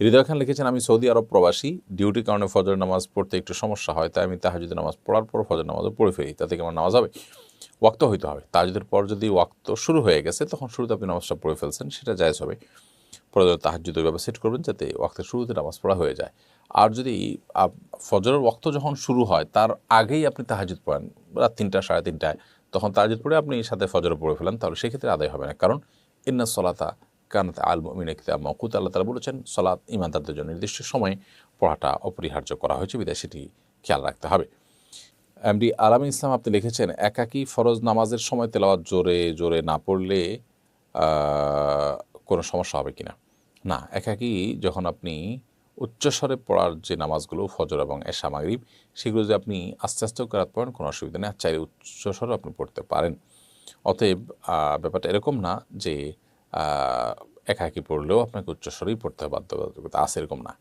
হৃদয় খান লিখেছেন, আমি সৌদি আরব প্রবাসী, ডিউটির কারণে ফজর নামাজ পড়তে একটু সমস্যা হয়, তাই আমি তাহাজ্জুদের নামাজ পড়ার পর ফজর নামাজও পড়ে ফেলি, তাতে কি আমার নামাজ হবে? ওয়াক্ত হইতে হবে। তাহাজ্জুদের পর যদি ওয়াক্ত শুরু হয়ে গেছে তখন শুরুতে আপনি নামাজটা পড়ে ফেলছেন, সেটা জায়েজ হবে। পরে তাহাজ্জুদ ওইভাবে সেট করবেন যাতে ওয়াক্তের শুরুতে নামাজ পড়া হয়ে যায়। আর যদি ফজরের ওয়াক্ত যখন শুরু হয় তার আগেই আপনি তাহাজ্জুদ পড়েন, রাত ৩টা ৩:৩০, তখন তাহাজ্জুদ পড়ে আপনি সাথে ফজরও পড়ে ফেলেন, তাহলে সেক্ষেত্রে আদায় হবে না। কারণ ইন্নাস সলাতা কানাত আল মুমিনিনা কিতাবাম মাওকুতা, আল্লাহ তাআলা বলেছেন সালাত ঈমানদারদের জন্য নির্দিষ্ট সময়ে পড়াটা অপরিহার্য করা হয়েছে, বিধায় সেটি খেয়াল রাখতে হবে। এমডি আলামী ইসলাম আপনি লিখেছেন, একাকী ফরজ নামাজের সময় তেলাওয়াত জোরে জোরে না পড়লে কোনো সমস্যা হবে কিনা? না, একাকী যখন আপনি উচ্চস্বরে পড়ার যে নামাজগুলো ফজর এবং এশা মাগরিব, সেগুলো যদি আপনি আস্তে আস্তেও কেরাত পড়েন কোনো অসুবিধা নেই, চাইলে উচ্চস্বরেও আপনি পড়তে পারেন। অতএব ব্যাপারটা এরকম না যে একাকী পড়লেও আপনাকে উচ্চস্বরেই পড়তে হবে, বাধ্যবাধকতা আছে এরকম না।